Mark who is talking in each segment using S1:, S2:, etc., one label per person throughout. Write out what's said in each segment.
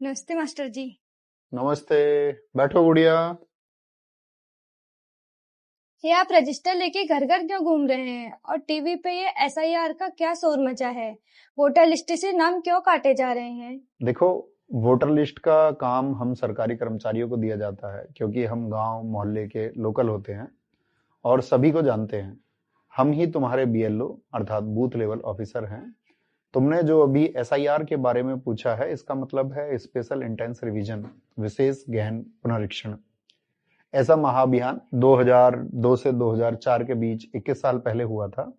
S1: नमस्ते मास्टर जी।
S2: नमस्ते। बैठो गुड़िया।
S1: ये आप रजिस्टर लेके घर घर क्यों घूम रहे हैं और टीवी पे ये एसआईआर का क्या शोर मचा है? वोटर लिस्ट से नाम क्यों काटे जा रहे हैं?
S2: देखो, वोटर लिस्ट का काम हम सरकारी कर्मचारियों को दिया जाता है क्योंकि हम गांव मोहल्ले के लोकल होते हैं और सभी को जानते हैं। हम ही तुम्हारे बीएलओ अर्थात बूथ लेवल ऑफिसर हैं। तुमने जो अभी एसआईआर के बारे में पूछा है, इसका मतलब है स्पेशल इंटेंस रिवीजन, विशेष गहन पुनरीक्षण। ऐसा महाअभियान 2002 से 2004 के बीच 21 साल पहले हुआ था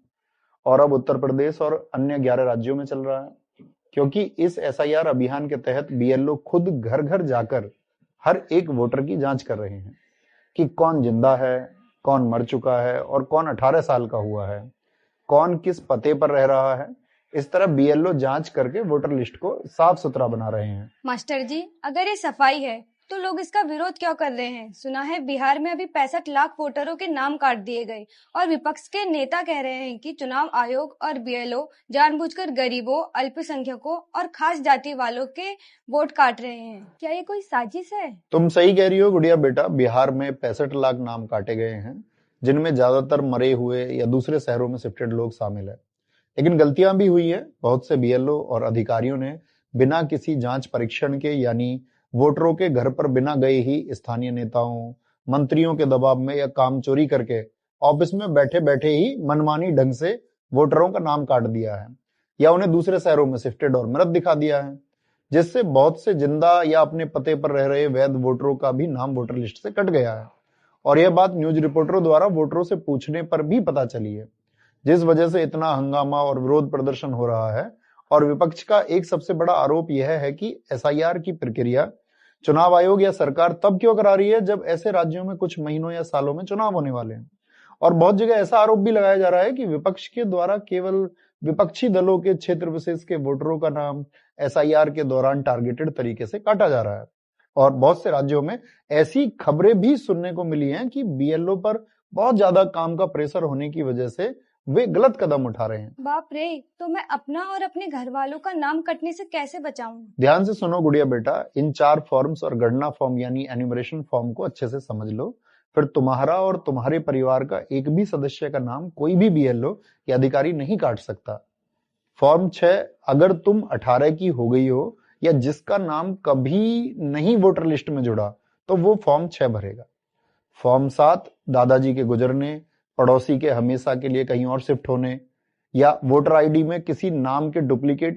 S2: और अब उत्तर प्रदेश और अन्य 11 राज्यों में चल रहा है। क्योंकि इस एसआईआर अभियान के तहत बीएलओ खुद घर घर जाकर हर एक वोटर की जांच कर रहे हैं कि कौन जिंदा है, कौन मर चुका है और कौन 18 साल का हुआ है, कौन किस पते पर रह रहा है। इस तरह बीएलओ जांच करके वोटर लिस्ट को साफ सुथरा बना रहे हैं।
S1: मास्टर जी, अगर ये सफाई है तो लोग इसका विरोध क्यों कर रहे हैं? सुना है बिहार में अभी 65 लाख वोटरों के नाम काट दिए गए और विपक्ष के नेता कह रहे हैं कि चुनाव आयोग और बीएलओ जानबूझकर गरीबों, अल्पसंख्यकों और खास जाति वालों के वोट काट रहे हैं। क्या ये कोई साजिश है?
S2: तुम सही कह रही हो गुड़िया बेटा। बिहार में 65 लाख नाम काटे गए हैं, जिनमें ज्यादातर मरे हुए या दूसरे शहरों में शिफ्टेड लोग शामिल है। लेकिन गलतियां भी हुई है। बहुत से बीएलओ और अधिकारियों ने बिना किसी जांच परीक्षण के, यानी वोटरों के घर पर बिना गए ही स्थानीय नेताओं, मंत्रियों के दबाव में या काम चोरी करके ऑफिस में बैठे बैठे ही मनमानी ढंग से वोटरों का नाम काट दिया है या उन्हें दूसरे शहरों में शिफ्टेड और मृत दिखा दिया है, जिससे बहुत से जिंदा या अपने पते पर रह रहे वैध वोटरों का भी नाम वोटर लिस्ट से कट गया है। और यह बात न्यूज रिपोर्टरों द्वारा वोटरों से पूछने पर भी पता चली है, जिस वजह से इतना हंगामा और विरोध प्रदर्शन हो रहा है। और विपक्ष का एक सबसे बड़ा आरोप यह है कि एसआईआर की प्रक्रिया चुनाव आयोग या सरकार तब क्यों करा रही है जब ऐसे राज्यों में कुछ महीनों या सालों में चुनाव होने वाले हैं। और बहुत जगह ऐसा आरोप भी लगाया जा रहा है कि विपक्ष के द्वारा केवल विपक्षी दलों के क्षेत्र विशेष के वोटरों का नाम एसआईआर के दौरान टारगेटेड तरीके से काटा जा रहा है। और बहुत से राज्यों में ऐसी खबरें भी सुनने को मिली हैं कि बीएलओ पर बहुत ज्यादा काम का प्रेशर होने की वजह से वे गलत कदम उठा रहे हैं।
S1: बाप रे, तो मैं अपना और अपने घर वालों का नाम कटने से कैसे बचाऊं?
S2: ध्यान से सुनो गुड़िया बेटा। इन 4 फॉर्म्स और गणना फॉर्म यानी एन्यूमरेशन फॉर्म को अच्छे से समझ लो। फिर तुम्हारा और तुम्हारे परिवार का एक भी सदस्य का नाम कोई भी बीएलओ या अधिकारी नहीं काट सकता। फॉर्म 6, अगर तुम 18 की हो गई हो या जिसका नाम कभी नहीं वोटर लिस्ट में जुड़ा, तो वो फॉर्म 6 भरेगा। फॉर्म 7, दादाजी के गुजरने, पड़ोसी के हमेशा के लिए कहीं और शिफ्ट होने या वोटर आईडी में किसी नाम के डुप्लीकेट